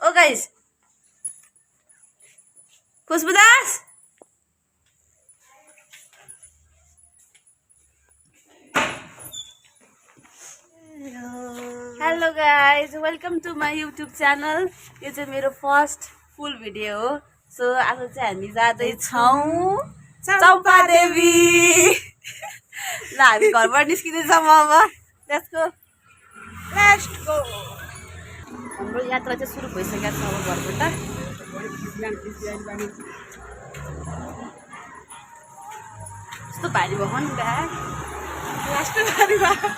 Oh guys, Khushbu Das hello guys welcome to my YouTube channel. यो चाहिँ मेरो फर्स्ट फुल भिडियो हो। सो आज चाहिँ हामी जाँदैछौँ चम्पादेवी। ल हामी घरबाट निस्किँदैछौँ अब। Let's go. हाम्रो यात्रा चाहिँ सुरु भइसकेको छ अब घरबाट। कस्तो भारी भयो नि ब्याग, लास्टै भारी भयो।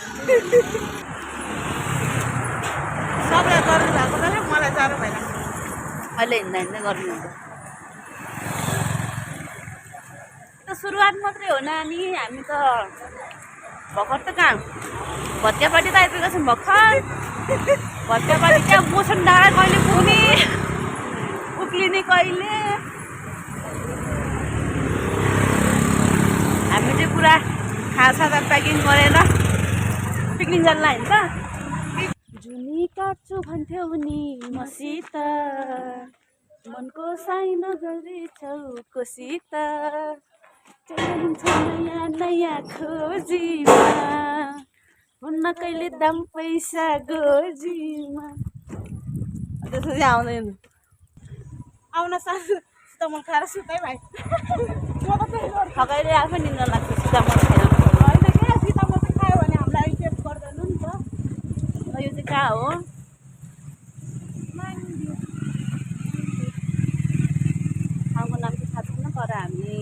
सबलाई गर्नु भएको बेला मलाई जानु भएन। अहिले हिँड्दा हिँड्दै गर्नुहुन्छ। त सुरुवात मात्रै हो नानी, हामी त भर्खर त कहाँ भत्कियापट्टि त आइपुगेको छौँ। भर्खर भत्कियापट्टि त्यहाँ मोसन डाँडा कहिले पुग्ने, उक्लिने कहिले। हामी चाहिँ पुरा खाजासाजा प्याकिङ गरेर पिकनिक जान लाग्यो नि त। जुनी काट्छु भन्थ्यौ नि मसित, मनको साइनो गरेछौ कोसित, चाहिन्छ नयाँ नयाँ खोजीमा, हुन्न कहिले दाम पैसा गोजीमा। त्यसो चाहिँ आउँदैन। आउन सासु सितामल खाएर सुतै भाइ। म त त्यही गर्छु। थकाइले आफै निन्द्रा लाग्छ सितामल खाएर। होइन क्या, सितामल चाहिँ खायो भने हामीलाई इफेक्ट गर्दैन नि त। यो चाहिँ कहाँ हो? ठाउँको नाम चाहिँ थाहा छैन, तर हामी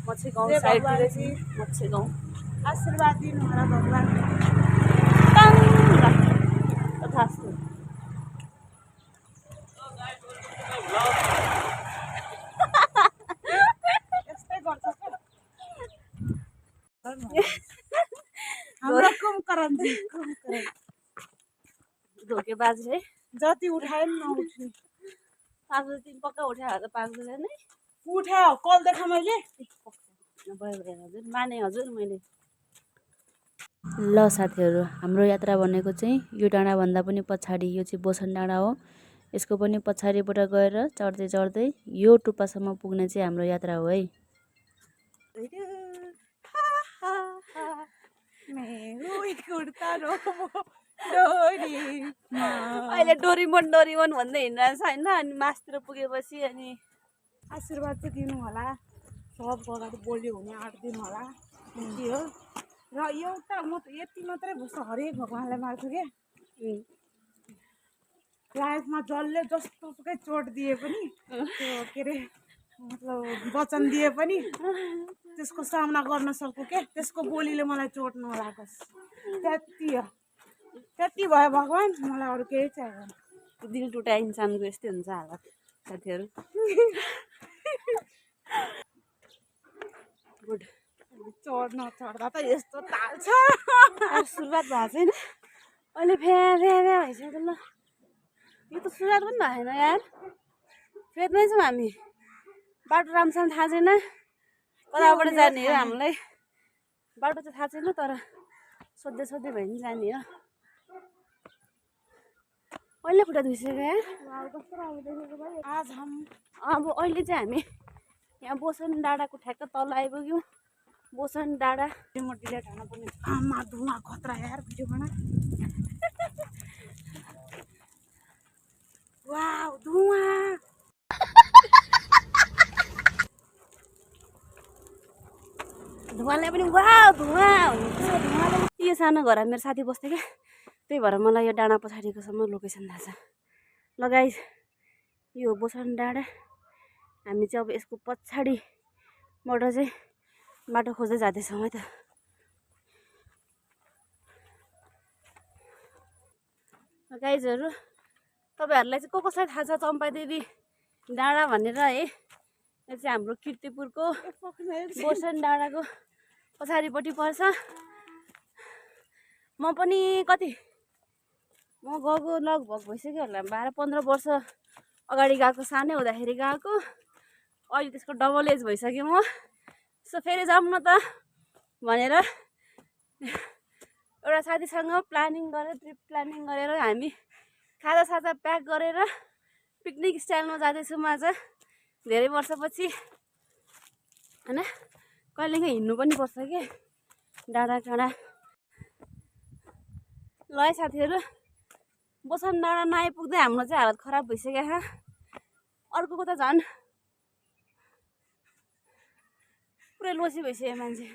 मच्छे गाउँ साइडतिर चाहिँ मच्छे गाउँ। आशीर्वाद दिनु होला भगवान्। तथास्तु। यस्तै गर्छ क्या हाम्रो कुम्करणजी। धोकेबाज है। जति उठाए पनि नउठ्ने। 5 बजी पक्का उठ्यो होला त। 5 बजे नै उठ्यो कल देखा मैले। भयो हजुर, माने हजुर मैले। ल साथीहरू, हाम्रो यात्रा भनेको चाहिँ यो डाँडाभन्दा पनि पछाडि, यो चाहिँ बोसन डाँडा हो। यसको पनि पछाडिबाट गएर चढ्दै चढ्दै यो टुप्पासम्म पुग्ने चाहिँ हाम्रो यात्रा हो है। अहिले डोरीमोन डोरीमोन भन्दै हिँडिरहेको छ होइन। अनि मासतिर पुगेपछि अनि आशीर्वाद चाहिँ दिनु होला। सबको अगाडि बोल्यो भने 8 दिन होला के हो। र एउटा म त यति मात्रै बुझ्छु, हरेक भगवान्लाई माग्छु क्या। लाइफमा जसले जस्तो सुकै चोट दिए पनि, त्यो के अरे मतलब वचन दिए पनि त्यसको सामना गर्न सक्छु क्या। त्यसको बोलीले मलाई चोट नलागोस्, त्यति हो। त्यति भयो भगवान्, मलाई अरू केही चाहिएन। दिल टुटा इन्सानको यस्तै हुन्छ हालत साथीहरू। गुड। चोट नचढ्दा त यस्तो ताल्छ। सुरुवात भएको छैन, अहिले फ्या फ्या फ्या भइसक्यो। ल यो त सुरुवात पनि भएको छैन यार, फेदमै छौँ हामी। बाटो राम्रोसँग थाहा छैन, कताबाट जाने हो हामीलाई। बाटो चाहिँ थाहा छैन, तर सोध्दै सोध्दै भए पनि जाने हो। अहिले खुट्टा धुइसक्यो यार। आज हम अब अहिले चाहिँ हामी यहाँ बोसन डाँडाको ठ्याक्क तल आइपुग्यौँ। बोसन डाँडा म डिलेट हाल्न पर्ने। आमा धुवा खतरा यार भिडियो बना। वाउ धुवा। धुवाले पनि वाह धुवा हुन्छ। यो सानो घर मेरो साथी बस्थ्यो क्या, त्यही भएर मलाई यो डाँडा पछाडिकोसम्म लोकेसन थाहा छ। ल गाइस, यो बोसन डाँडा। हामी चाहिँ अब यसको पछाडिबाट चाहिँ बाटो खोज्दै जाँदैछौँ है त। गाइजहरू, तपाईँहरूलाई चाहिँ कसलाई थाहा छ चम्पादेवी डाँडा भनेर है? यो चाहिँ हाम्रो किर्तिपुरको बोसन डाँडाको पछाडिपट्टि पर्छ। म पनि म गएको लगभग भइसक्यो होला, 12-15 वर्ष अगाडि गएको। सानै हुँदाखेरि गएको, अहिले त्यसको डबल एज भइसक्यो म। सो फेरि जाऊँ न त भनेर एउटा साथीसँग प्लानिङ गरेर, ट्रिप प्लानिङ गरेर हामी खाजासाजा प्याक गरेर पिकनिक स्टाइलमा जाँदैछु म आज धेरै वर्षपछि हैन कहिलेकाहीँ हिँड्नु पनि पर्छ के डाँडा काँडा ल है साथीहरू बोसन डाँडा नआइपुग्दै हाम्रो चाहिँ हालत खराब भइसक्यो छ अर्कोको त झन् पुरै लोसी भइसक्यो मान्छे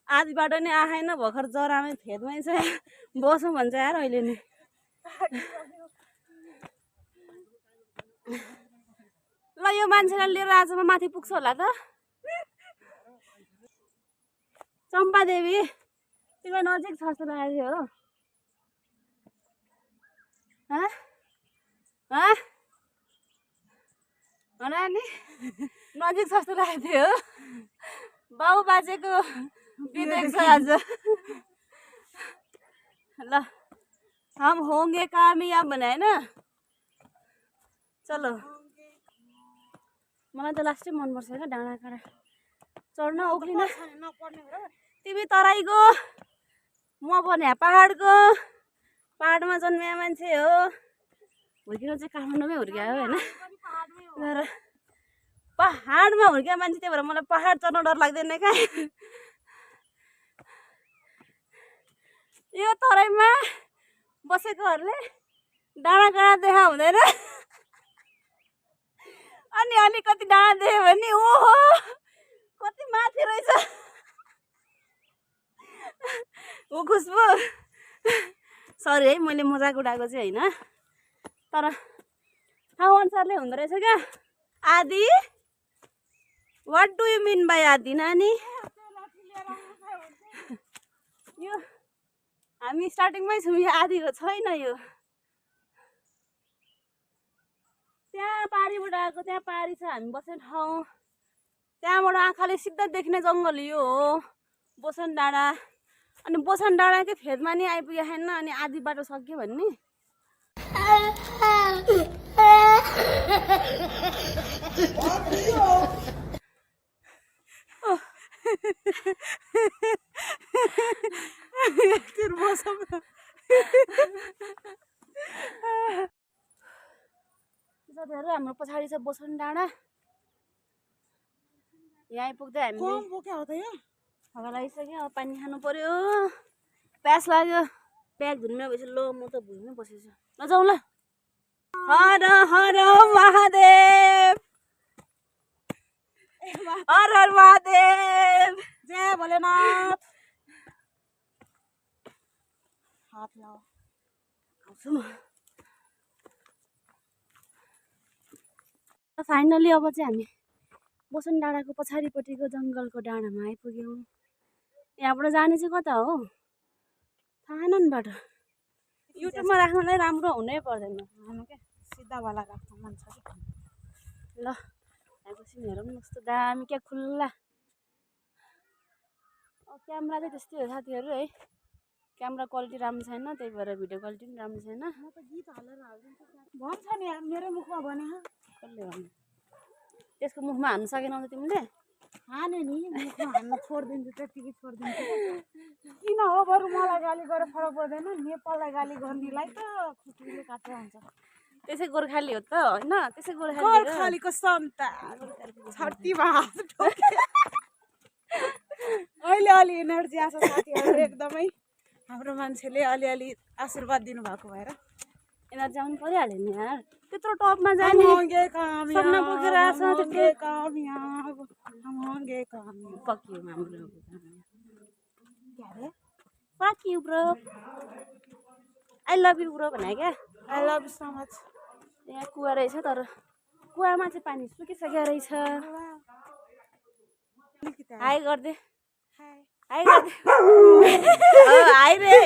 आधी बाटो नै आएन भर्खर जरामै फेदमै छ बसौँ भन्छ यार अहिले नि ल यो मान्छेलाई लिएर आज म माथि पुग्छु होला त चम्पादेवी तिमीलाई नजिक छ जस्तो लागेको थियो हो नानी नजिक छ जस्तो लागेको थियो बाउ बाजेको विवेक छ आज ल हम होंगे कामयाब भने होइन चलो मलाई त लास्टै मनपर्छ क्या डाँडा काँडा चढ्न उक्लिन तिमी तराईको म पनि पहाडको पहाडमा जन्मिया मान्छे हो हुर्किनु चाहिँ काठमाडौँमै हुर्कियो होइन तर पहाडमा हुर्किया मान्छे त्यही भएर मलाई पहाड चढ्न डर लाग्दैन क्या यो तराईमा बसेकोहरूले डाँडा काँडा देखा हुँदैन अनि अलिकति डाँडा देख्यो भने ओहो कति माथि रहेछ ओ खुसबु सरी है मैले मजाक उडाएको चाहिँ होइन तर ठाउँ अनुसारले हुँदो रहेछ क्या आदि what do you mean by आदि नानी यो हामी स्टार्टिङमै छौँ यो आदिको छैन यो त्यहाँ पारीबाट आएको त्यहाँ पारी छ हामी बस्ने ठाउँ त्यहाँबाट आँखाले सिधा देख्ने जङ्गल यो हो बोसन डाँडा अनि बोसन डाँडाकै फेदमा नि आइपुगेको छैन अनि आधी बाटो सक्यो भन्ने साथीहरू हाम्रो पछाडि छ बोसन डाँडा यहाँ आइपुग्दै हामी हावा लागिसक्यो अब पानी खानु पर्यो प्यास लाग्यो प्याक धुनमा भएपछि ल म त भुइँमै बसेछु ल जाउँ ल हर हर महादेव हर हर महादेव जय भोलेनाथ हात लाओ आउँछु म फाइनली अब चाहिँ हामी बोसन डाँडाको पछाडिपट्टिको जङ्गलको डाँडामा आइपुग्यौँ यहाँबाट जाने चाहिँ कता हो थाहा न बाटो युट्युबमा राख्नलाई राम्रो हुनै पर्दैन खानु क्या सिधावाला राख्नु मन छ कि ल आएपछि हेरौँ कस्तो दामी क्या खुल्ला क्यामेरा चाहिँ त्यस्तै हो साथीहरू है क्यामेरा क्वालिटी राम्रो छैन त्यही भएर भिडियो क्वालिटी पनि राम्रो छैन म त गीत हालेर हाल्दिन्छु भन्छ नि मेरो मुखमा भने कसले भन्नु त्यसको मुखमा हान्नु सकेनौ त तिमीले हाने नि मुखमा हान्न छोडिदिन्छु त्यतिकै छोडिदिन्छु किन हो बरु मलाई गाली गरेर फरक पर्दैन नेपाललाई गाली गर्नेलाई त खुट्टीले काटेर हुन्छ त्यसै गोर्खाली हो त होइन त्यसै गोर्खालीको सन्तान छातीमा हात ठोक्यो अहिले अलि एनर्जी आछ साथीहरू एकदमै हाम्रो मान्छेले अलिअलि आशीर्वाद दिनुभएको भएर एनर्जी आउनु परिहाल्यो नि यार त्यत्रो टपमा जाने सपना बोकेर आएको छ पक्यो हाम्रो पक्यो bro I love you bro भने क्या I love you so much यहाँ कुवा रहेछ तर कुवामा चाहिँ पानी सुकिसकेको रहेछ हाई गरिदे हाई गरिदे हाई रे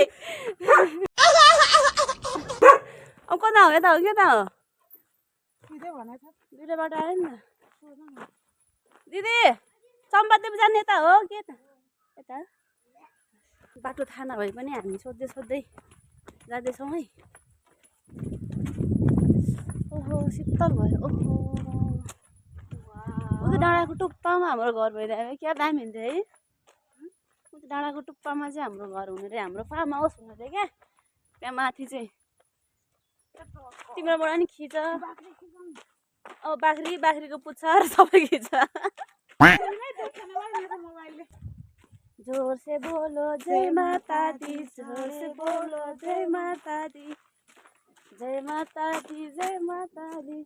अब कता हो यता हो के त हो दुईवटा बाटो आयो नि त दिदी चम्पादेवी जाने यता हो के त यता बाटो थाहा नभए पनि हामी सोध्दै सोध्दै जाँदैछौँ है ओहो शीतल भयो ओहो डाँडाको टुप्पामा हाम्रो घर भइरहेको क्या दामी हुन्थ्यो है डाँडाको टुप्पामा चाहिँ हाम्रो घर हुने रे हाम्रो फार्म हाउस हुने रे क्या त्यहाँ माथि चाहिँ तिम्रोबाट नि खिच अब बाख्रीको पुच्छर सबै खिच जोर से बोलो जय माता दी जोर से बोलो जय माता दी जय माता दी जय माता दी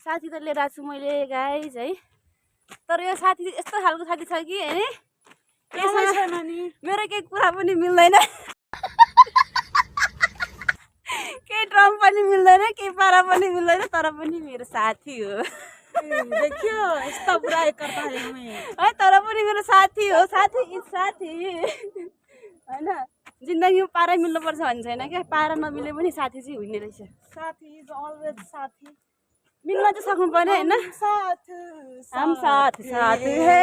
साथी त लिएर आएको छु मैले गाइस है तर यो साथी यस्तो खालको साथी छ कि हैन मेरो केही कुरा पनि मिल्दैन केही ड्रम पनि मिल्दैन केही पारा पनि मिल्दैन तर पनि मेरो साथी हो देखियो यस्तो बुराई गर्दा है तर पनि मेरो साथी हो साथी इज साथी हैन जिन्दगीमा पारा मिल्नुपर्छ भन्ने छैन क्या पारा नमिले पनि साथी चाहिँ हुने रहेछ साथी इज अलवेज साथी मिल्न चाहिँ सक्नु पर्यो हैन हम साथ साथ हे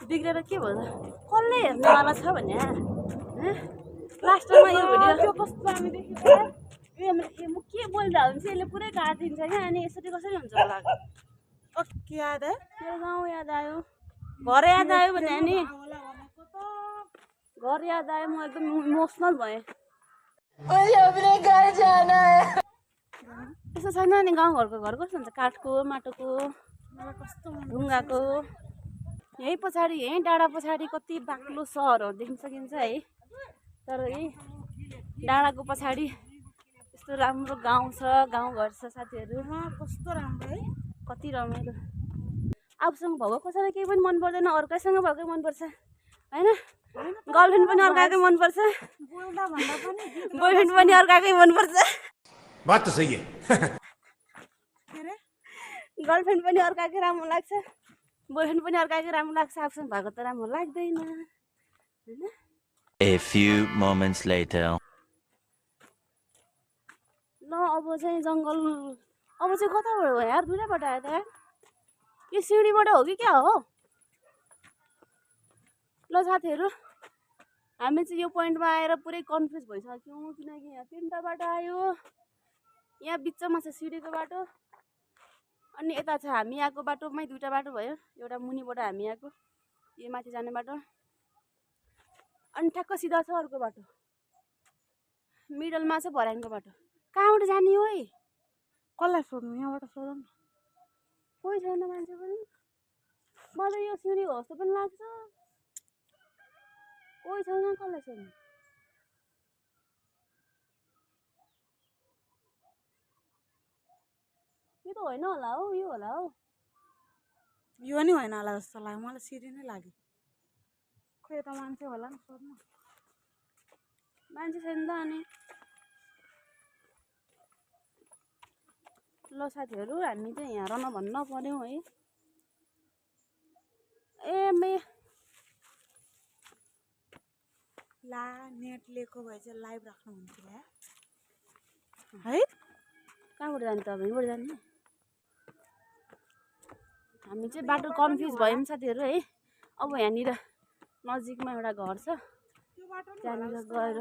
बिग्रेर के भयो कसले हेर्नेवाला छ भन्ने लास्टमा यो भिडियो कस्तो हामी देख्यो म के बोल्दा हुन्छ यसले पुरै काटिदिन्छ क्या अनि यसरी कसरी हुन्छ होला ओके याद है मेरो गाउँ याद आयो घर याद आयो भने नि घर याद आयो म एकदम इमोसनल भएँ त्यस्तो छैन नि गाउँघरको घर कस्तो हुन्छ काठको माटोको ढुङ्गाको यही पछाडि यहीँ डाँडा पछाडि कति बाक्लो सहरहरू देख्न सकिन्छ है तर यही डाँडाको पछाडि यस्तो राम्रो गाउँ छ गाउँघर छ साथीहरू कस्तो राम्रो है कति रमाइलो आफूसँग भएको कसैलाई केही पनि मन पर्दैन अर्कैसँग भएकै मनपर्छ होइन गर्लफ्रेन्ड पनि अर्काकै मनपर्छ बोयफ्रेन्ड पनि अर्काकै मनपर्छ बात त सही है गर्लफ्रेन्ड पनि अर्काकै राम्रो लाग्छ बोयफ्रेन्ड पनि अर्काकै राम्रो लाग्छ आफूसँग भएको त राम्रो लाग्दैन होइन A few moments later. ल अब चाहिँ जङ्गल अब चाहिँ कताबाट हो यार दुईटा बाटो आयो त यार यो सिँढीबाट हो कि क्या हो ल साथीहरू हामी चाहिँ यो पोइन्टमा आएर पुरै कन्फ्युज भइसक्यौँ किनकि यहाँ तिनवटा बाटो आयो यहाँ बिचमा छ सिँढीको बाटो अनि यता छ हामी आएको बाटोमै दुईवटा बाटो भयो एउटा मुनिबाट हामी आएको यो माथि जाने बाटो अनि ठ्याक्क सिधा छ अर्को बाटो मिडलमा छ भर्याङको बाटो कहाँबाट जाने हो है कसलाई सोध्नु यहाँबाट सोधौँ न कोही छैन मान्छे पनि मलाई यो सिँढी हो जस्तो पनि लाग्छ कोही छैन कसलाई सोध्नु यो त होइन होला हौ यो होला हौ यो नि होइन होला जस्तो लाग्यो मलाई सिँढी नै लाग्यो खोइ त मान्छे होला नि सोध्नु मान्छे छैन त अनि ल साथीहरू हामी चाहिँ यहाँ रन भन्न पर्यौँ है ए मे ला नेट लिएको भए चाहिँ लाइभ राख्नु हुन्थ्यो है कहाँबाट जाने त अब यहीँबाट जाने हामी चाहिँ बाटो कन्फ्युज भयौँ साथीहरू है अब यहाँनिर नजिकमा एउटा घर छ त्यहाँनिर गएर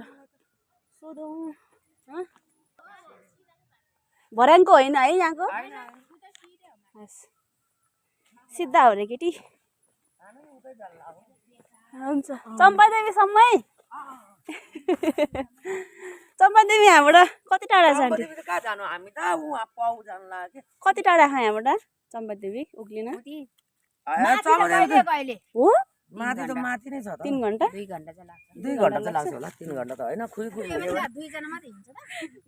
सोधौँ भर्याङको होइन है यहाँको सिधा हो रे केटी हुन्छ चम्पादेवीसम्मै चम्पादेवी यहाँबाट कति टाढा छ आन्टी कति टाढा छ यहाँबाट चम्पादेवी उक्लिन हो माथि त माथि नै छ त 3 घण्टा 2 घण्टा चाहिँ लाग्छ 2 घण्टा चाहिँ लाग्छ होला 3 घण्टा त हैन खुइ दुईजना मात्रै हिँड्छ त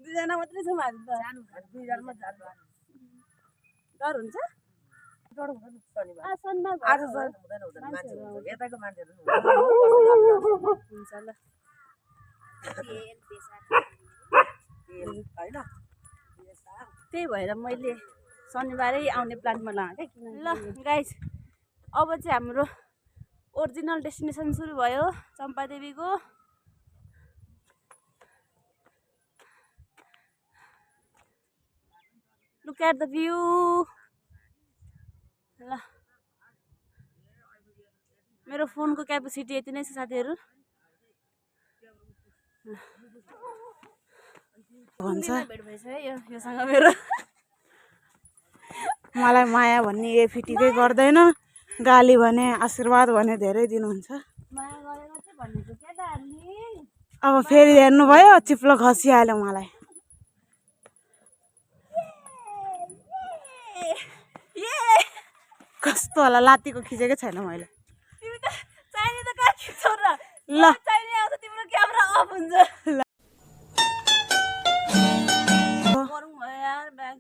दुईजना मात्रै छ हामी त दुईजना मात्रै डर हुन्छ डर हुँदैन शनिबार शनिबार आज हुँदैन मान्छे हुन्छ यताको मान्छेहरु हुन्छ ल हैन त्यही भएर मैले शनिबारै आउने प्लानमा लगाएँ क्या ल गाइस अब चाहिँ हाम्रो ओरिजिनल डेस्टिनेसन सुरु भयो चम्पादेवीको लुक एट द भ्यू ल मेरो फोनको क्यापेसिटी यति नै छ साथीहरू भन्छ भेट भएछ है योसँग मेरो मलाई माया भन्ने ए फिटिकै गर्दैन गाली भने आशीर्वाद भने धेरै दिनुहुन्छ। माया गरेर चाहिँ भनेको केटाहरूले अब फेरि हेर्नुभयो चिप्लो खसिहाल्यो मलाई। कस्तो होला लात्तीको खिचेकै छैन मैले। तिमी त चाहिने त कहाँ खिच्छौ र ल चाहिने आउँछ तिम्रो क्यामेरा अफ हुन्छ गरौँ भयो यार ब्याग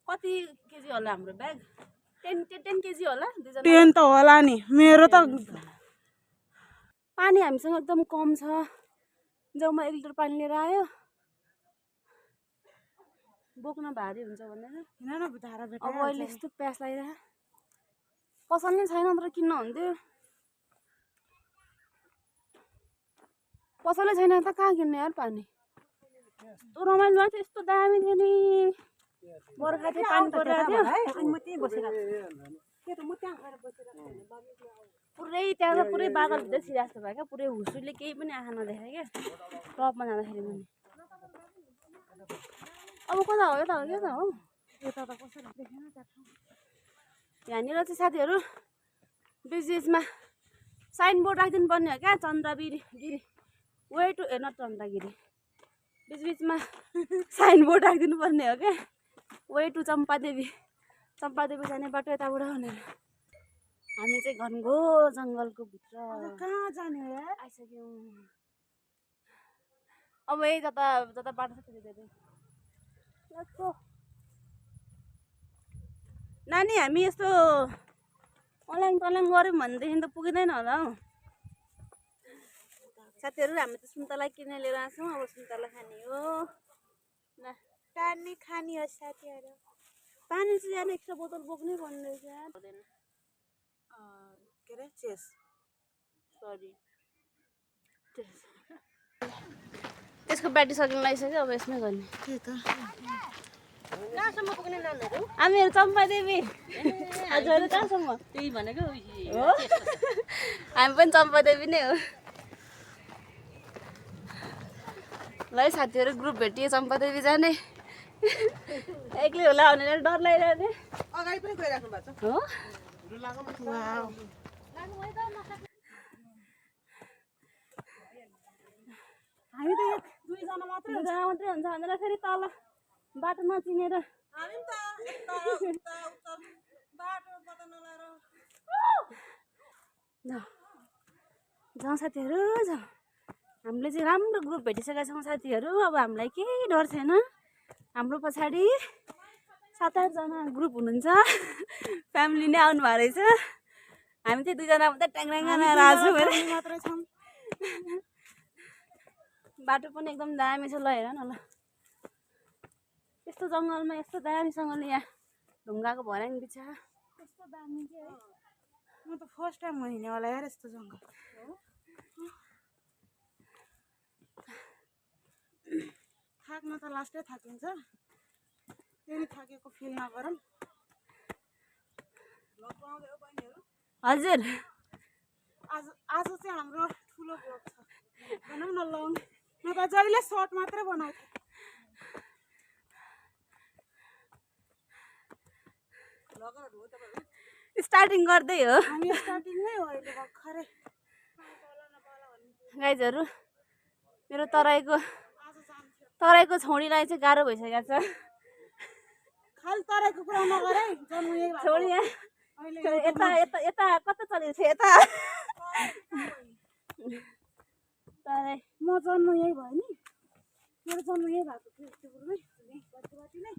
कति केजी होला हाम्रो ब्याग 10 केजी होला दुईजना 10 त होला नि मेरो त पानी हामीसँग एकदम कम छ जाउमा 1 लिटर पानी लिएर आयो बोक्न भारी हुन्छ भनेर किन न धारा भेट अब अहिले यस्तो प्यास लागिरहेको पसल नै छैन तर किन्न हुन्थ्यो पसलै छैन त कहाँ किन्ने यार पानी यस्तो रमाइलो भएको थियो यस्तो दामी थियो नि बर्खा थियो पानी परिरहेको थियो पुरै त्यहाँ त पुरै बादल भित्र छिरास्तो भयो क्या पुरै हुसुले केही पनि आँखा नदेखायो क्या टपमा जाँदाखेरि पनि अब कता हो यता हो के त हो यता त कसरी देखेन त यहाँनिर चाहिँ साथीहरू बिचमा साइनबोर्ड राखिदिनु पर्ने हो क्या चन्द्रगिरी वे टु नट चन्द्रगिरी बिचमा साइनबोर्ड राखिदिनु पर्ने हो क्या वे टु चम्पादेवी जाने बाटो यताबाट भनेर हामी चाहिँ घनघोर जङ्गलको भित्र कहाँ जाने हो यार आइसक्यौँ अब यही जता जता बाटो छ त्यता नानी हामी यस्तो अल्याङ तल्याङ गऱ्यौँ भनेदेखि त पुगिँदैन होला हौ साथीहरू हामी त सुन्तला किनेर लिएर आएको छौँ अब सुन्तला खाने हो ल टार्ने खाने हो साथीहरू पानी चाहिँ यहाँ एक्स्ट्रा बोतल बोक्नै पर्ने रहेछ हुँदैन के अरे चेस सरी त्यसको ब्याट्री सकिन लागिसक्यो अब यसमै गर्ने त्यही त कहाँसम्म पुग्ने नानीहरू हामीहरू चम्पादेवी हजुर कहाँसम्म त्यही भनेको हो हामी पनि चम्पादेवी नै हो ल है साथीहरू ग्रुप भेटियो चम्पादेवी जाने एक्लै होला भनेर डर लागिरहेको अगाडि पनि गइराख्नु भएको थियो हो हामी त दुईजना मात्रै दुईजना मात्रै हुन्छ भनेर फेरि तल बाटो नचिनेर हामी त बाटो पत्ता नलाएर जाउँ साथीहरू जाउँ हामीले चाहिँ राम्रो ग्रुप भेटिसकेका छौँ साथीहरू अब हामीलाई केही डर छैन हाम्रो पछाडि 7-8 जना ग्रुप हुनुहुन्छ फ्यामिली नै आउनु भएको रहेछ हामी चाहिँ दुईजना मात्रै ट्याङराङ आएको मात्रै छौँ बाटो पनि एकदम दामी छ ल हेर न ल यस्तो जङ्गलमा यस्तो दामीसँगले यहाँ ढुङ्गाको भर्याङ बिछा कस्तो दामी के है म त फर्स्ट टाइम हो हिँड्ने होला यार यस्तो जङ्गल थाक्न त लास्टै थाकिन्छ त्यही थाकेको फिल नगरौँ हजुर आज चाहिँ हाम्रो ठुलो ब्लग छ भनौँ न लङ म त जहिले सर्ट मात्रै बनाउँछु स्टार्टिङ गर्दै हो हामी स्टार्टिङमै हो अहिले भर्खरै गाइजहरू मेरो तराईको छोरीलाई चाहिँ गाह्रो भइसकेको छ खालि तराईको कुरा नगरे जन्म यही भएको छोरी यता यता यता कता चलेको छ यता तराई म जन्म यही भयो नि मेरो जन्म यही भएको थियो युक्तिपुरमै बच्ची नै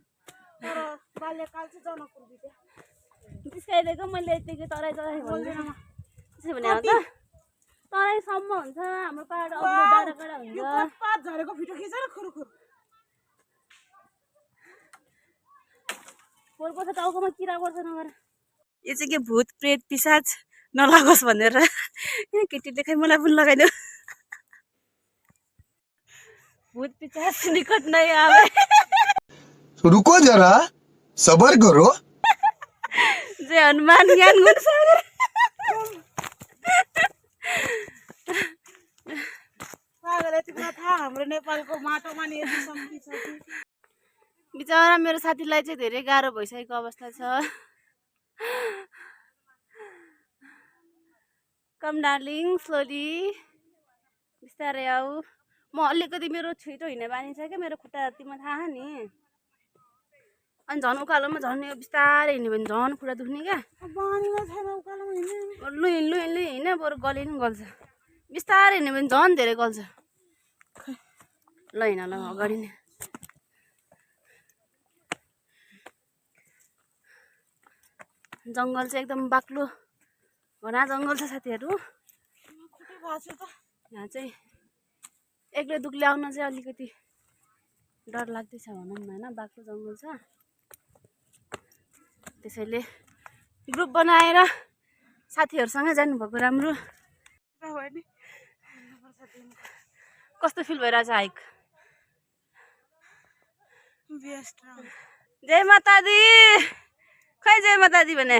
तर बाल्यकाल चाहिँ जनकपुर बित्यो त्यसकाइदिएको मैले यतिकै तराई बोल्दैन म त्यसो भने त तराईसम्म हुन्छ हाम्रो पाहाड डाँडा काँडा हुन्छ पात झरेको भिडियो खिचेर खुरुखुर पोहोरको छ टाउकोमा किरा गर्छ नगर यो चाहिँ के भूत प्रेत पिसाच नलागोस् भनेर केटीले खै मलाई पनि लगाइदियो भूत पिसाच निकट नै आवे रुको जरा सबर करो जय हनुमान ज्ञान गुण सागर पागल यतिमा थाहा हाम्रो नेपालको माटोमा नि यति शक्ति छ कि बिचरा मेरो साथीलाई चाहिँ धेरै गाह्रो भइसकेको अवस्था छ कम डार्लिङ स्लोली बिस्तारै आऊ म अलिकति मेरो छिटो हिँड्ने बानी छ क्या मेरो खुट्टा तिमीलाई थाहा नि अनि झन् उकालोमा झन् यो बिस्तारै हिँड्यो भने झन् खुट्टा दुख्ने क्या बानीमा छैन उकालोमा हिँड्ने लु हिँड्नु हिँड्नु हिँड्न बरु गले नि गल्छ बिस्तारै हिँड्यो भने झन् धेरै गल्छ ल हिँड ल अगाडि नै जङ्गल चाहिँ एकदम बाक्लो घना जङ्गल छ साथीहरू यहाँ चाहिँ एक्लै दुक्ले आउन चाहिँ अलिकति डर लाग्दैछ भनौँ न होइन बाक्लो जङ्गल छ त्यसैले ग्रुप बनाएर साथीहरूसँगै जानुभएको राम्रो कस्तो फिल भइरहेछ हाइक जय माता दी खै जय माता दी भने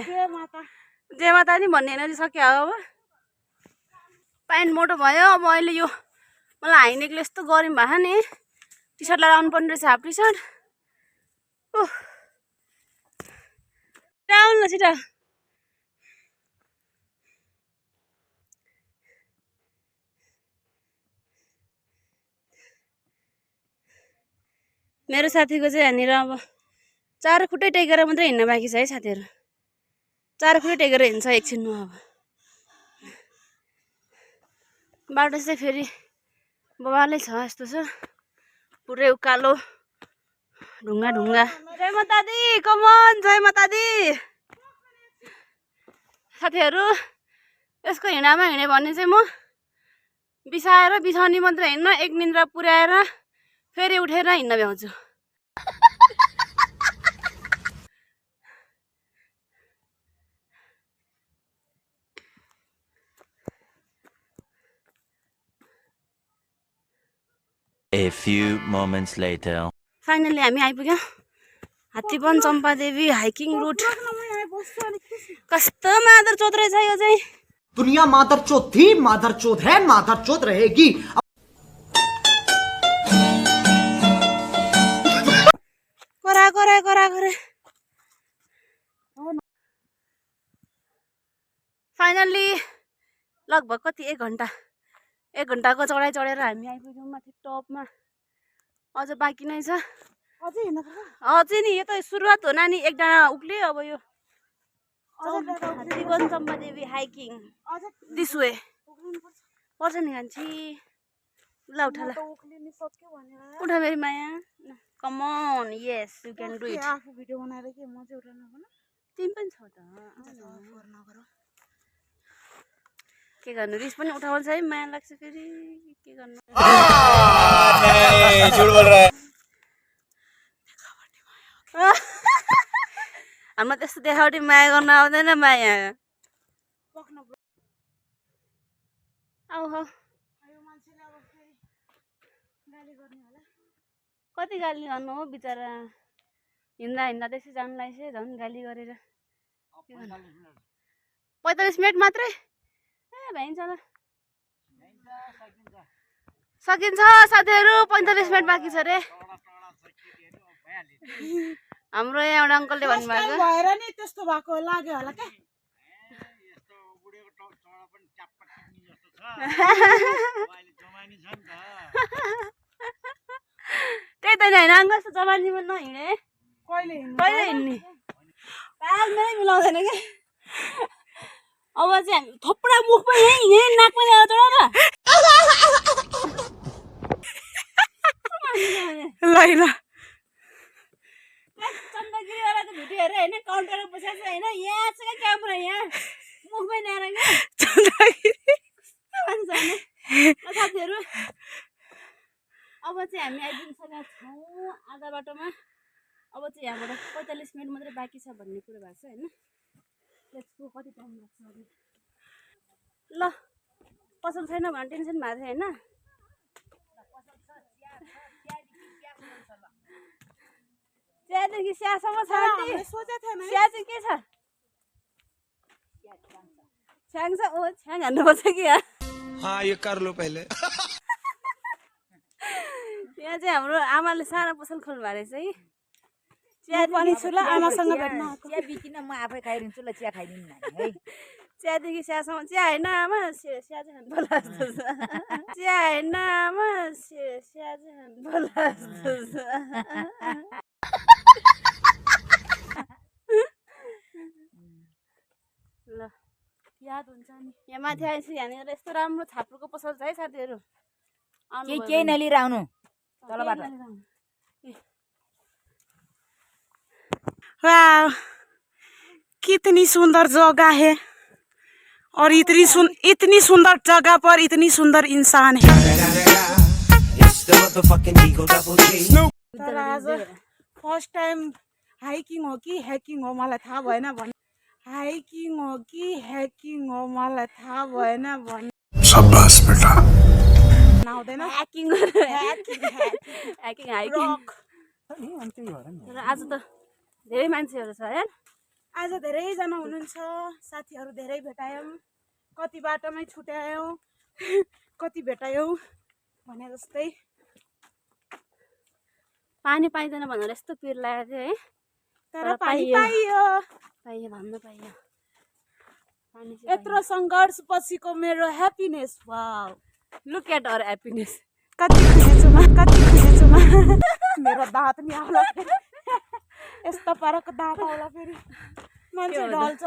जय माता दी भन्ने होइन सक्यो अब प्यान्ट मोटो भयो अब अहिले यो मलाई हाइनेकले यस्तो गरम भए नि टी सर्ट लगाएर आउनु पर्ने रहेछ हाफ टी सर्ट आउनु न छिटो मेरो साथीको चाहिँ यहाँनिर अब 4 खुट्टै टेकेर मात्रै हिँड्न बाँकी छ है साथीहरू 4 खुट्टै टेकेर हिँड्छ एकछिनमा अब बाटो चाहिँ फेरि बबालै छ यस्तो छ पुरै उकालो ढुङ्गा ढुङ्गा जय माता दी कमन जय माता दी साथीहरू यसको हिँडामा हिँड्यो भने चाहिँ म बिसाएर बिसाउने मात्रै होइन एक निन्द्रा पुर्याएर फेरि उठेर हिँड्न भ्याउँछु A few moments later. Finally हामी आइपुग्यौँ हात्तीवन चम्पादेवी हाइकिङ रुट कस्तो मादर चोत रहेछ यो चाहिँ दुनिया मादर चोत थी मादर चोत है मादर चोत रहेगी कोरा कोरा कोरा कोरा फाइनल्ली लगभग कति 1 घन्टाको चढाइ चढेर हामी आइपुग्यौँ माथि टपमा अझ बाँकी नै छ अझै नि यो त सुरुवात हो नानी एक डाँडा उक्ल्यो अब यो Hattiban Champadevi hiking this way पर्छ नि कान्छी ल उठा ल उठा मेरी माया come on yes you can do it आफू भिडियो बनाएर के म चाहिँ उठाउन पर्ने तिमी पनि छ त के गर्नु रिस पनि उठाउँछ है माया लाग्छ फेरि के गर्नु हाम्रो त्यस्तो देखावटी माया गर्न आउँदैन माया आऊ हौ कति गाली गर्नु हो बिचरा हिँड्दा हिँड्दा त्यसै जानलाई चाहिँ झन् गाली गरेर 45 मिनट मात्रै ए भइन्छ ल सकिन्छ साथीहरू 45 मिनट बाँकी छ रे हाम्रो यहाँ एउटा अङ्कलले भन्नुभएको भएर नि त्यस्तो भएको लाग्यो होला के त्यही त नि होइन अङ्कल जस्तो जमानीमा नहिँडे कहिले हिँड्ने तालमै मिलाउँदैन क्या अब चाहिँ हामी थोप्रा मुख पनि यहीँ हिँडे नाक पनि आउँछ ल चन्दगिरीवाला त भिडियो हेरेर होइन काउन्टरमा बसेको छ होइन यहाँ छ क्या क्यामेरा यहाँ मुखमै ल्याएर क्या साथीहरू अब चाहिँ हामी आइपुगिसकेका छौँ आधा बाटोमा अब चाहिँ यहाँबाट 45 मिनट मात्रै बाँकी छ भन्ने कुरो भएको छ होइन त्यसको कति टाइम लाग्छ अरे ल पसल छैन भने टेन्सन भएको थियो होइन चियादेखि स्यासम्म छ स्या चाहिँ के छ छ्याङ छ ओ छ्याङ हान्नुपर्छ कि यहाँ ये कर लो पहले यहाँ चाहिँ हाम्रो आमाले सानो पसल खोल्नु भएको रहेछ है चिया पनि छु ल आमासँग भेट्न चिया बिकिन म आफै खाइदिन्छु ल चिया खाइदिनु है चियादेखि स्यासम्म चिया होइन आमा स्या चाहिँ खानु पर्ला जस्तो छ चिया होइन आमा स्या चाहिँ खानु पर्ला जस्तो छ ल याद हुन्छ नि यहाँ माथि आएपछि यहाँनिर यस्तो राम्रो छाप्रोको पसल छ है साथीहरू केही नलिएर आउनु तलबाट वाह कितनी सुंदर जगह है और इतनी सुंदर जगह पर इतनी सुंदर इंसान है। तर आज फर्स्ट टाइम हाइकिङ हो कि ह्याकिङ हो मलाई थाहा भएन भने हाइकिङ हो कि ह्याकिङ हो मलाई थाहा भएन भने शाबाश बेटा आउँदैन ह्याकिङ तर आज त धेरै मान्छेहरू छ यार आज धेरैजना हुनुहुन्छ साथीहरू धेरै भेटायौँ कति बाटोमै छुट्यायौँ कति भेटायौँ भने जस्तै पानी पाइँदैन भनेर यस्तो पिर लागेको थियो है तर पानी पाइयो पाइयो भन्न पाइयो पानी यत्रो सङ्घर्ष पछिको मेरो happiness wow look at her happiness कति खुलेछु म मेरो दाँत नि आउला फेरि यस्तो पाराको दाँत आउला फेरि मान्छे ढल्छ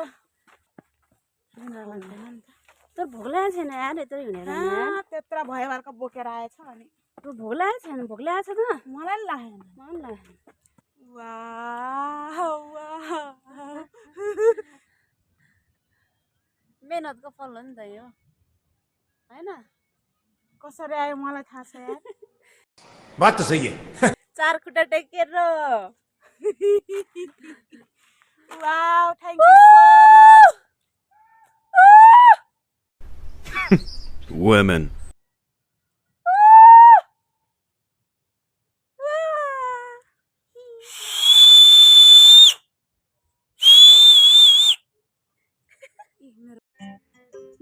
तर भोक लागेको छैन यार यत्रो हिँडेर त्यत्रो भयो भर्खर बोकेर आएछ अनि तँ भोक लागेको छैन भोक लागेको छ त मलाई लागेन मलाई लागेन वाह मेहनतको फल हो नि त यो होइन कसरी आयो मलाई थाहा छ यार बात तो सही है चार खुट्टा टेकेर wow thank you so much women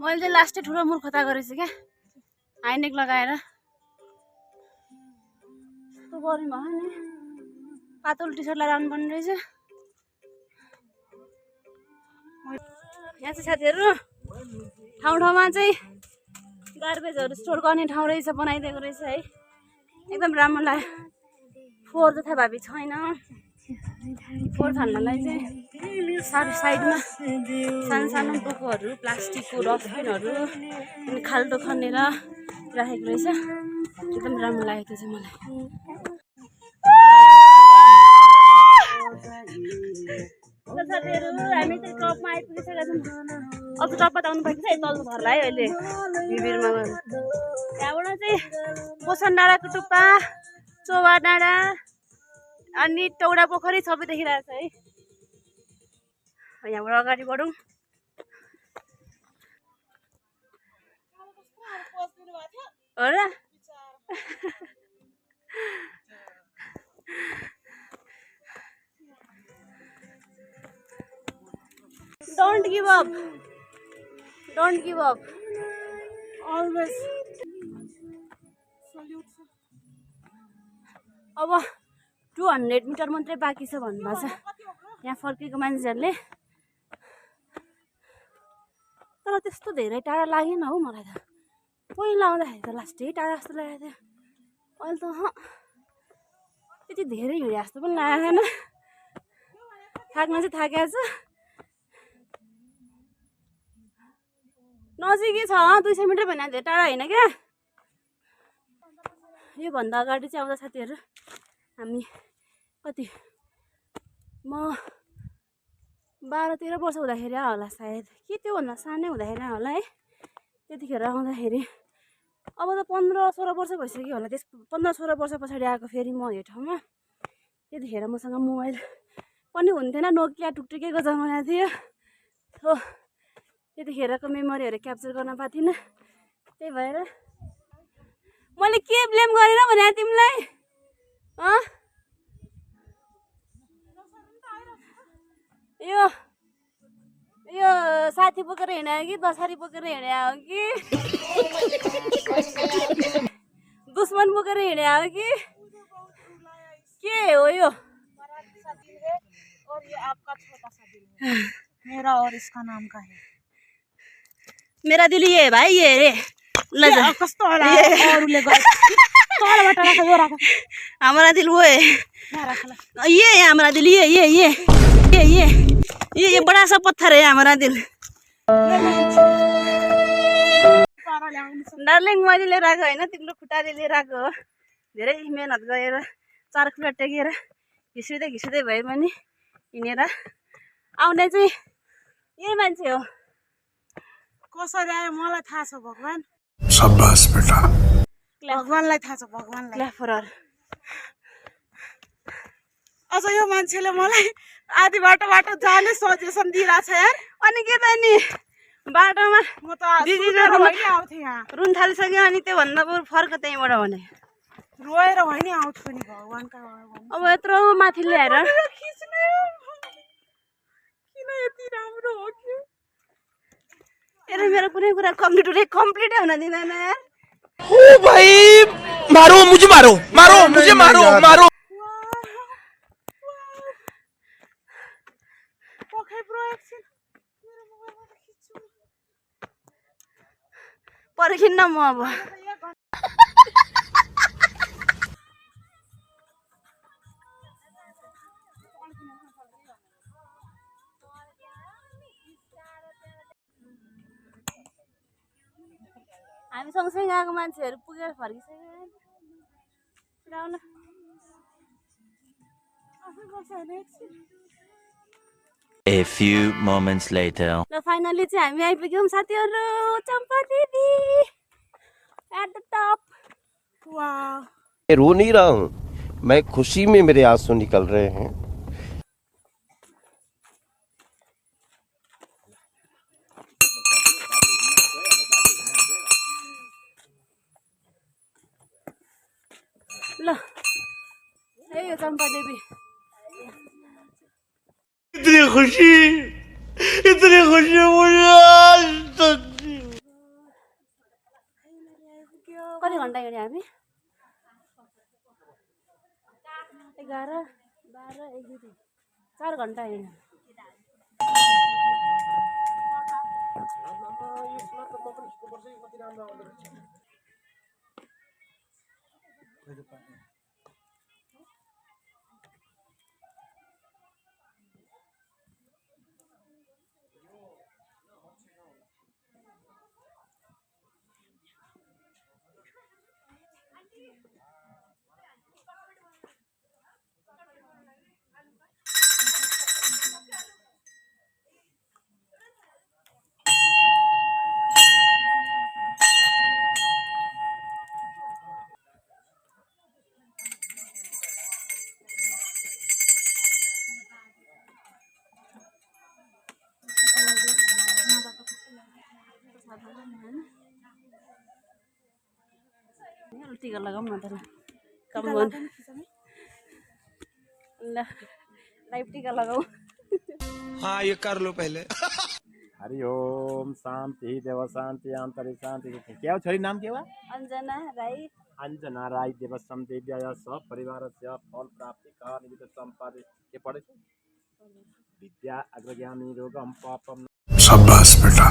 मैले चाहिँ लास्टै ठुलो मूर्खता गरेछु क्या हाइनेक लगाएर यस्तो गर्मी भयो नि पातलो टी सर्ट लगाएर आउनुपर्ने रहेछ यहाँ चाहिँ साथीहरू ठाउँ ठाउँमा चाहिँ गार्बेजहरू स्टोर गर्ने ठाउँ रहेछ बनाइदिएको रहेछ है एकदम राम्रो लाग्यो फोहोर जथा भावी छैन फोहोर फाल्नलाई चाहिँ साइडमा सानो सानो बोकोहरू प्लास्टिकको डस्टबिनहरू अनि खाल्डो खनेर राखेको रहेछ एकदम राम्रो लाग्यो त्यो चाहिँ मलाई साथीहरू हामी चाहिँ टपमा आइपुगिसकेका छौँ अब त टपमा त आउनु पाइन्छ है तल्लो घरला है अहिले भिरमा गएर त्यहाँबाट चाहिँ पोसन डाँडाको टुप्पा चोबा डाँडा अनि टौडा पोखरी सबै देखिरहेको छ है यहाँबाट अगाडि बढौँ हो र Don't give up. Don't give up. always अब 200 मिटर मात्रै बाँकी छ भन्नुभएको छ यहाँ फर्केको मान्छेहरूले तर त्यस्तो धेरै टाढा लागेन हौ मलाई त पहिला आउँदाखेरि त लास्टै टाढा जस्तो लागेको थियो अहिले त त्यति धेरै हिँडे जस्तो पनि लागेको छैन थाक्न चाहिँ थाकेको छ नजिकै छ 200 मिटर भन्दा धेरै टाढा होइन क्या योभन्दा अगाडि चाहिँ आउँदा साथीहरू हामी कति म 12-13 वर्ष हुँदाखेरि होला सायद कि त्योभन्दा सानै हुँदाखेरि होला है त्यतिखेर आउँदाखेरि अब त 15-16 वर्ष भइसक्यो होला त्यस 15-16 वर्ष पछाडि आएको फेरि म यो ठाउँमा त्यतिखेर मसँग मोबाइल पनि हुन्थेन नोकिया टुकटुकेको जमाना थियो हो त्यतिखेरको मेमोरीहरू क्याप्चर गर्न पाथिनँ त्यही भएर मैले के ब्लेम गरेन भने तिमीलाई यो यो साथी बोकेर हिँड्यो कि दसरी बोकेर हिँड्यो हो कि दुश्मन बोकेर हिँड्यो हो कि के हो यो और ये आपका छोटा सा दिल है मेरा और इसका नाम का है मेरा दिल ये है भाइ ये रे ल जा कस्तो होला अरूले गरे तलबाट राख यो राख हमारा दिल वो है ये है हमारा दिल ये बड़ा सा पत्थर है हमारा दिल डार्लिङ मैले लिएर आएको होइन तिम्रो खुट्टाले लिएर आएको हो धेरै मेहनत गरेर 4 खुट्टा टेकेर घिस्रिँदै भए पनि हिँडेर आउने चाहिँ यही मान्छे हो कसरी आयो मलाई थाहा छ भगवान शाबाश बेटा भगवानलाई थाहा छ भगवानलाई क्ल्याफरर अझ यो मान्छेले मलाई आधी बाटोबाट जाने सजेसन दिइरहेछ यार अनि के त नि बाटोमा म त दिदी आउँथे यहाँ रुन थालिसक्यो अनि त्योभन्दा बरु फर्क त्यहीँबाट भने रोएर भयो नि आउँछु नि भगवानका अब यत्रो माथि ल्याएर किन यति राम्रो हो कि यसले मेरो कुनै कुरा कम्प्लिटै हुन दिँदैन यार ओ भाई मारो मुझे मारो पखै ब्रो एकछिन मेरो मोबाइलबाट खिच्छु पर्खिन्न म अब हामी सँगसँगै गएको मान्छेहरू पुगेर फर्किसक्यो आउन आफै बस्छ होइन एकछिन A few moments later. ल फाइनली चाहिँ हामी आइपुग्यौँ साथीहरू चम्पा दिदी एट द टप वाह मैं रो नहीं रहा हूँ मैं खुशी में मेरे आंसू निकल रहे हैं ल ए यो चम्पा देवी इतनी खुशी मुझे आज तक कति घन्टा हिँड्यो हामी 11 12 1 2 4 घन्टा हिँड्यो टिका लगाऊँ न त ल कम गर्नु ल लाइभ टिका लगाऊ हाँ ये कर लो पहले हरि ओम शांति देव शांति आंतरिक शांति क्या हो छोरी नाम क्या हुआ अन्जना राई अंजना राई देवसम देव्याय सब परिवार से फल प्राप्ति का निमित्त संपादे के पढ़े विद्या अग्रज्ञानी रोगम पापम शाबाश बेटा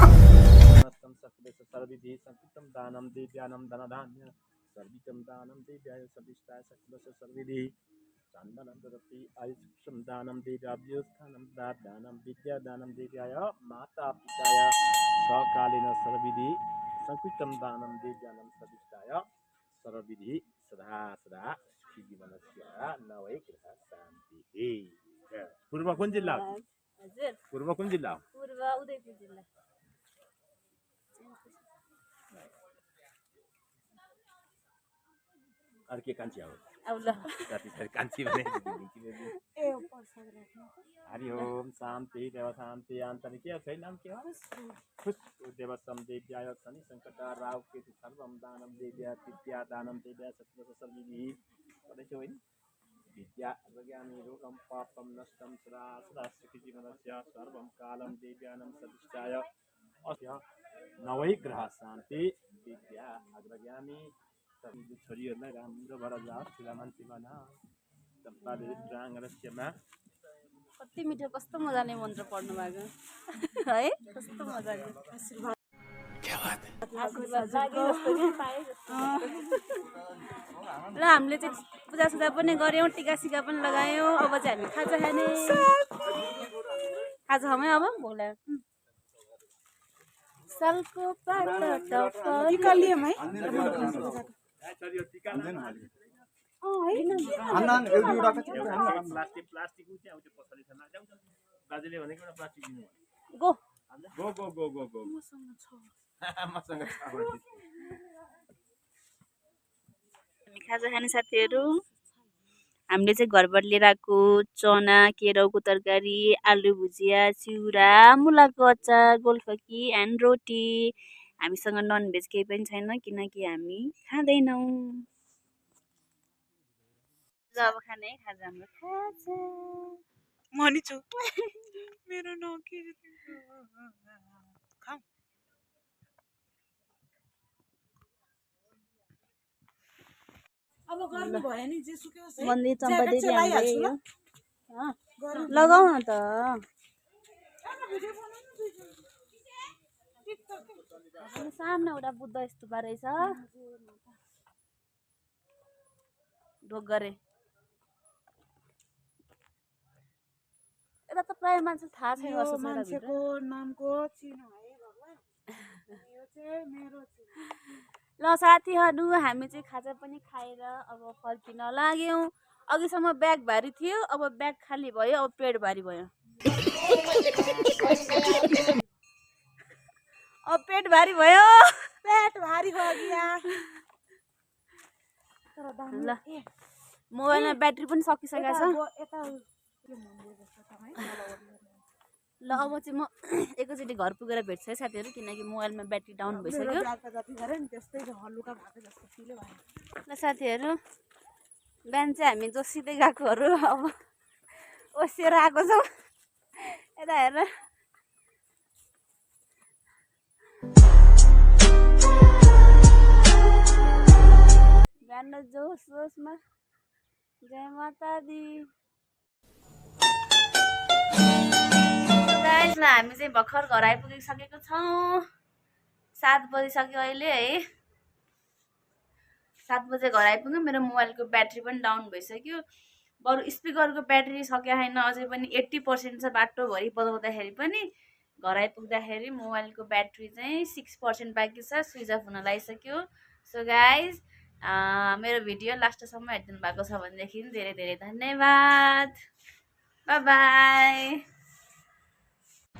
नष्टम सकलेश सर्वविधि संकितम दानम दिव्यानम धनधान्य सर्वितम दानम दिव्याय सविष्टाय सकलेश सर्वविधि चंदनम ददति आयुष्यम दानम दिव्याभ्युत्थानम दानम विद्या दानम दिव्याय माता पिताय सकालीन सर्वविधि संकितम दानम दिव्यानम सविष्टाय सर्वविधि सदा सदा सुखी जीवनस्य नवै कृपा शान्ति। पूर्व कुन जिल्ला हजुर पूर्व कुन जिल्ला पूर्व उदयपुर जिल्ला अर्के कान्छी हो अब ल कान्छी भने ए पर्छ हरि ओम शान्ति देव शान्ति आन्तरिक के छ नाम के हो खुश देवसम देव्याय शनि संकट राव केतु सर्वम दानम देव्या विद्या दानम देव्या सत्य सर्वविधि पढे छ होइन विद्या अज्ञानी रोगम पापम नष्टम सदा सदा सुखी जीवनस्य सर्वम कालम देव्यानम सदिष्टाय अस्य नवै ग्रह शान्ति विद्या अग्रज्ञानी सबै छोरीहरूलाई राम्रो भएर जाओस् ठुला मान्छे बना चम्पाले डाङ्गरस्यमा कति मिठो कस्तो मजाले मन्त्र पढ्नु भएको है कस्तो मजाले आशीर्वाद लागे जस्तो कि पाए जस्तो ल हामीले चाहिँ पूजासुजा पनि गऱ्यौँ टिका सिका पनि लगायौँ अब चाहिँ हामी खाजा खाने खाजा खाउँ है अब भोक लाग्यो सालको पात टिका लियौँ है गो हामी खाजा खाने साथीहरू हामीले चाहिँ घरबाट लिएर आएको चना केराउको तरकारी आलु भुजिया चिउरा मुलाको अचार गोलफकी एन्ड रोटी हामीसँग ननभेज केही पनि छैन किनकि हामी खाँदैनौँ अब खाने है खाजा हाम्रो खाजा मनी छु मेरो नौकी खाऊ अब गर्नु भयो नि जे सुकै होस् है मन्दिर ज्याकेट चाहिँ लगाइहाल्छु ल लगाऊ न त सामने एउटा बुद्ध स्तूपा रहेछ ढोक गरे यता त प्रायः मान्छे थाहा छैन यो मान्छेको नामको चिनो है भगवान यो चाहिँ मेरो ल साथीहरू हामी चाहिँ खाजा पनि खाएर अब फर्किन लाग्यौँ अघिसम्म ब्याग भारी थियो अब ब्याग खाली भयो अब पेट भारी भयो अब पेट भारी भयो पेट भारी भयो गया ल मोबाइलमा ब्याट्री पनि सकिसकेको छ ल अब चाहिँ म एकैचोटि घर पुगेर भेट्छु है साथीहरू किनकि मोबाइलमा ब्याट्री डाउन भइसक्यो ल साथीहरू बिहान चाहिँ हामी जोसिँदै गएकोहरू अब ओसिएर आएको छौँ यता हेर बिहान जोस जोसमा जय माता दी हामी चाहिँ भर्खर घर आइपुगिसकेको छौँ 7 बजिसक्यो अहिले है 7 बजे घर आइपुग्यो मेरो मोबाइलको ब्याट्री पनि डाउन भइसक्यो बरु स्पिकरको ब्याट्री सकिया छैन अझै पनि 80% छ बाटोभरि बजाउँदाखेरि पनि घर आइपुग्दाखेरि मोबाइलको ब्याट्री चाहिँ 6% बाँकी छ स्विच अफ हुन लागिसक्यो सो गाइज मेरो भिडियो लास्टसम्म हेरिदिनु भएको छ भनेदेखि धेरै धेरै धन्यवाद बाई बाई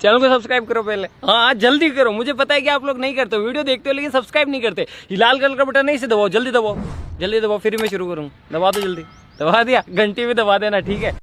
चैनल को सब्सक्राइब करो पहले हाँ जल्दी करो मुझे पता है कि आप लोग नहीं करते वीडियो देखते हो लेकिन सब्सक्राइब नहीं करते लाल कलर का बटन नहीं से दबाओ जल्दी दबाओ फिर मैं शुरू करूँ दबा दो जल्दी दबा दिया घंटी भी दबा देना ठीक है।